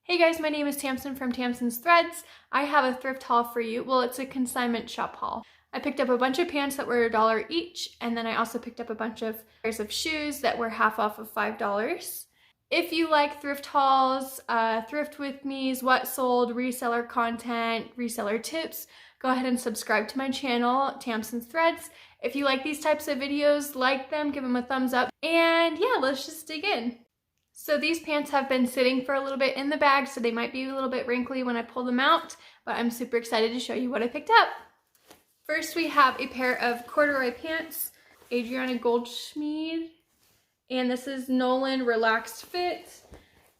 Hey guys, my name is Tamsin from Tamsin's Threads. I have a thrift haul for you. Well, it's a consignment shop haul. I picked up a bunch of pants that were $1 each, and then I also picked up a bunch of pairs of shoes that were half off of $5. If you like thrift hauls, thrift with me's, what sold, reseller content, reseller tips, go ahead and subscribe to my channel, Tamsin's Threads. If you like these types of videos, like them, give them a thumbs up, and yeah, let's just dig in. So these pants have been sitting for a little bit in the bag, so they might be a little bit wrinkly when I pull them out, but I'm super excited to show you what I picked up. First, we have a pair of corduroy pants, Adriana Goldschmied, and this is Nolan Relaxed Fit.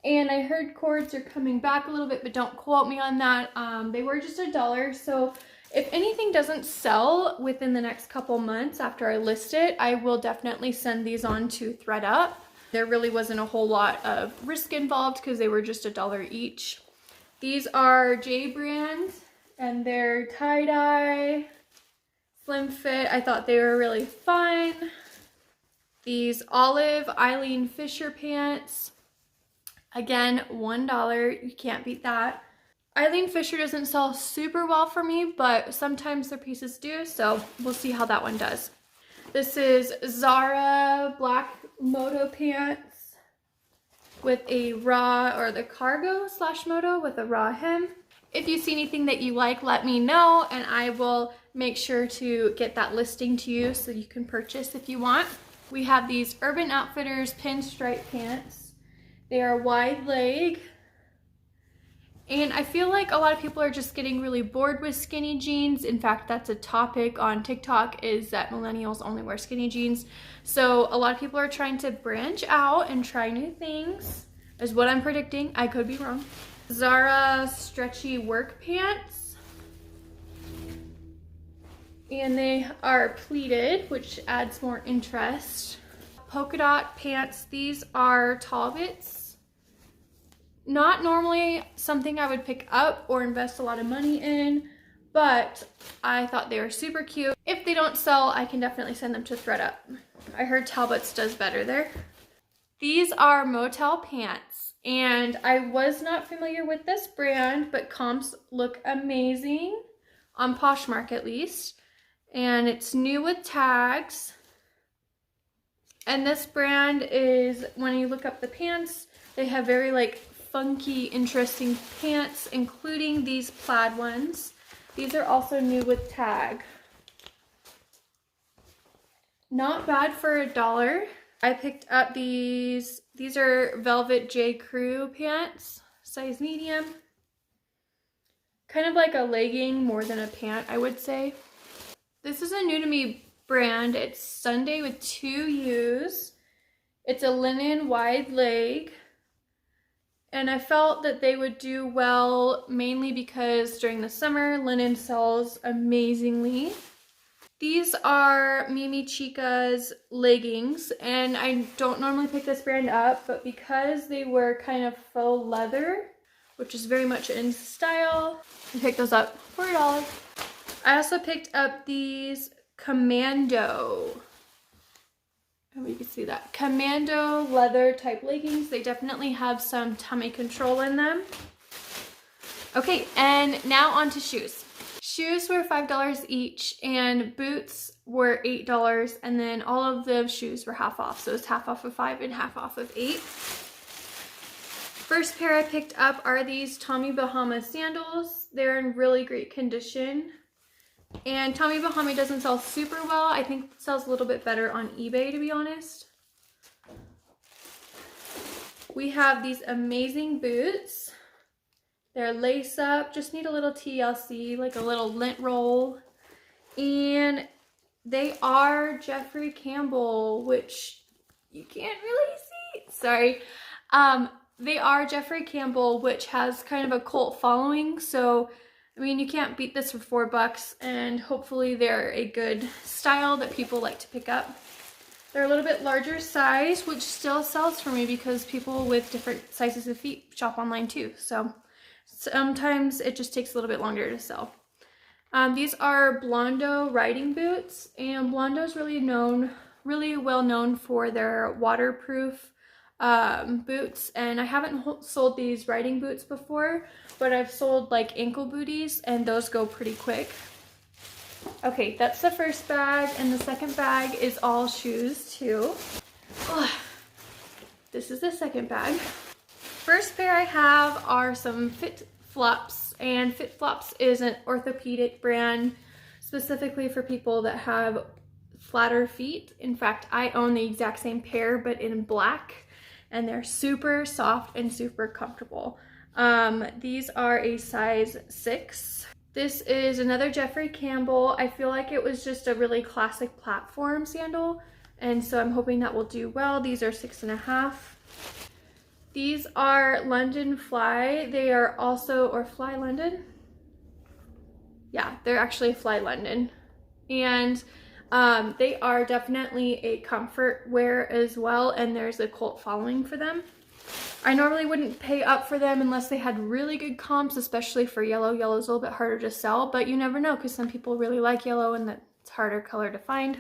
And I heard cords are coming back a little bit, but don't quote me on that. They were just $1, so if anything doesn't sell within the next couple months after I list it, I will definitely send these on to ThredUp. There really wasn't a whole lot of risk involved because they were just $1 each. These are J brand and they're tie-dye, slim fit. I thought they were really fun. These olive Eileen Fisher pants. Again, $1. You can't beat that. Eileen Fisher doesn't sell super well for me, but sometimes their pieces do, so we'll see how that one does. This is Zara black moto pants with a raw, or the cargo slash moto with a raw hem. If you see anything that you like, let me know and I will make sure to get that listing to you so you can purchase if you want. We have these Urban Outfitters pinstripe pants. They are wide leg. And I feel like a lot of people are just getting really bored with skinny jeans. In fact, that's a topic on TikTok, is that millennials only wear skinny jeans. So a lot of people are trying to branch out and try new things, is what I'm predicting. I could be wrong. Zara stretchy work pants. And they are pleated, which adds more interest. Polka dot pants. These are Talbots. Not normally something I would pick up or invest a lot of money in, but I thought they were super cute. If they don't sell, I can definitely send them to ThredUp. I heard Talbot's does better there. These are Motel pants, and I was not familiar with this brand, but comps look amazing, on Poshmark at least. And it's new with tags. And this brand is, when you look up the pants, they have very like funky, interesting pants, including these plaid ones. These are also new with tag. Not bad for $1. I picked up these. These are Velvet J. Crew pants, size medium. Kind of like a legging more than a pant, I would say. This is a new to me brand. It's Sunday with 2 U's. It's a linen wide leg. And I felt that they would do well mainly because during the summer, linen sells amazingly. These are Mimi Chica's leggings, and I don't normally pick this brand up, but because they were kind of faux leather, which is very much in style, I picked those up for $1. I also picked up these Commando. You can see that. Commando leather type leggings. They definitely have some tummy control in them. Okay, and now on to shoes. Shoes were $5 each, and boots were $8, and then all of the shoes were half off. So it's half off of 5 and half off of 8. First pair I picked up are these Tommy Bahama sandals. They're in really great condition. And Tommy Bahama doesn't sell super well. I think it sells a little bit better on eBay, to be honest. We have these amazing boots. They're lace up, just need a little TLC, like a little lint roll. And they are Jeffrey Campbell, which you can't really see. Sorry. They are Jeffrey Campbell, which has kind of a cult following. So I mean, you can't beat this for $4, and hopefully they're a good style that people like to pick up. They're a little bit larger size, which still sells for me because people with different sizes of feet shop online too. So sometimes it just takes a little bit longer to sell. These are Blondo riding boots, and Blondo's really well known for their waterproof boots, and I haven't sold these riding boots before, but I've sold like ankle booties, and those go pretty quick. Okay, that's the first bag, and the second bag is all shoes too. Ugh. This is the second bag. First pair I have are some Fit Flops, and Fit Flops is an orthopedic brand specifically for people that have flatter feet. In fact, I own the exact same pair but in black, and they're super soft and super comfortable. These are a size 6. This is another Jeffrey Campbell. I feel like it was just a really classic platform sandal, and so I'm hoping that will do well. These are 6.5. These are London Fly. They are also, or Fly London? Yeah, they're actually Fly London. And they are definitely a comfort wear as well, and there's a cult following for them. I normally wouldn't pay up for them unless they had really good comps, especially for yellow. Yellow's a little bit harder to sell, but you never know because some people really like yellow and that's harder color to find.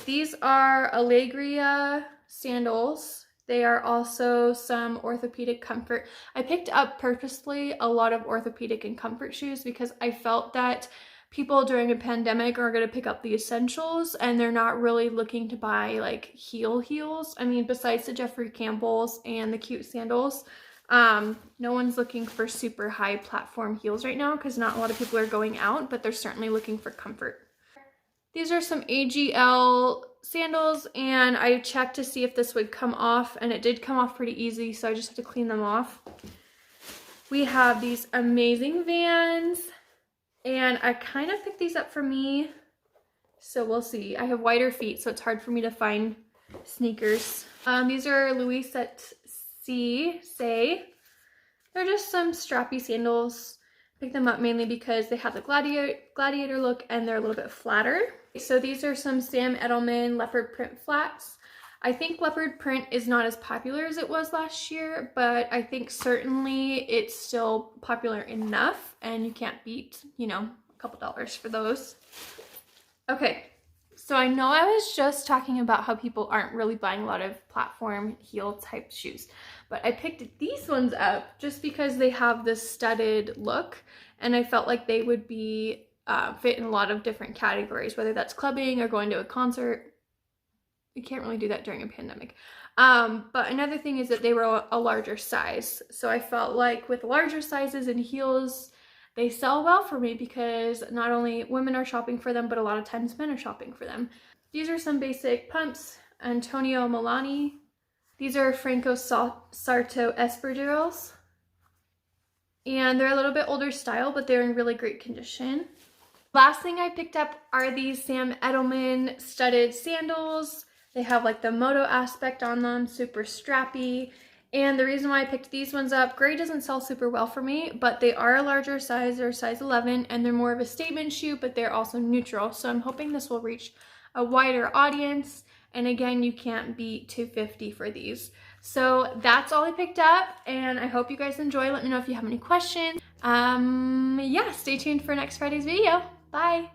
These are Allegria sandals. They are also some orthopedic comfort. I picked up purposely a lot of orthopedic and comfort shoes because I felt that people during a pandemic are going to pick up the essentials and they're not really looking to buy like heels. I mean, besides the Jeffrey Campbells and the cute sandals, no one's looking for super high platform heels right now because not a lot of people are going out, but they're certainly looking for comfort. These are some AGL sandals, and I checked to see if this would come off, and it did come off pretty easy, so I just had to clean them off. We have these amazing Vans, and I kind of picked these up for me, so we'll see. I have wider feet, so it's hard for me to find sneakers. These are Louis Say. They're just some strappy sandals. Picked them up mainly because they have the gladiator look and they're a little bit flatter. So these are some Sam Edelman leopard print flats. I think leopard print is not as popular as it was last year, but I think certainly it's still popular enough and you can't beat, you know, a couple dollars for those. Okay, so I know I was just talking about how people aren't really buying a lot of platform heel type shoes, but I picked these ones up just because they have this studded look, and I felt like they would be fit in a lot of different categories, whether that's clubbing or going to a concert. You can't really do that during a pandemic. But another thing is that they were a larger size, so I felt like with larger sizes and heels, they sell well for me because not only women are shopping for them, but a lot of times men are shopping for them. These are some basic pumps, Antonio Milani. These are Franco Sarto espadrilles. And they're a little bit older style, but they're in really great condition. Last thing I picked up are these Sam Edelman studded sandals. They have like the moto aspect on them, super strappy. And the reason why I picked these ones up, gray doesn't sell super well for me, but they are a larger size, they're size 11, and they're more of a statement shoe, but they're also neutral. So I'm hoping this will reach a wider audience. And again, you can't beat $250 for these. So that's all I picked up, and I hope you guys enjoy. Let me know if you have any questions. Yeah, stay tuned for next Friday's video. Bye.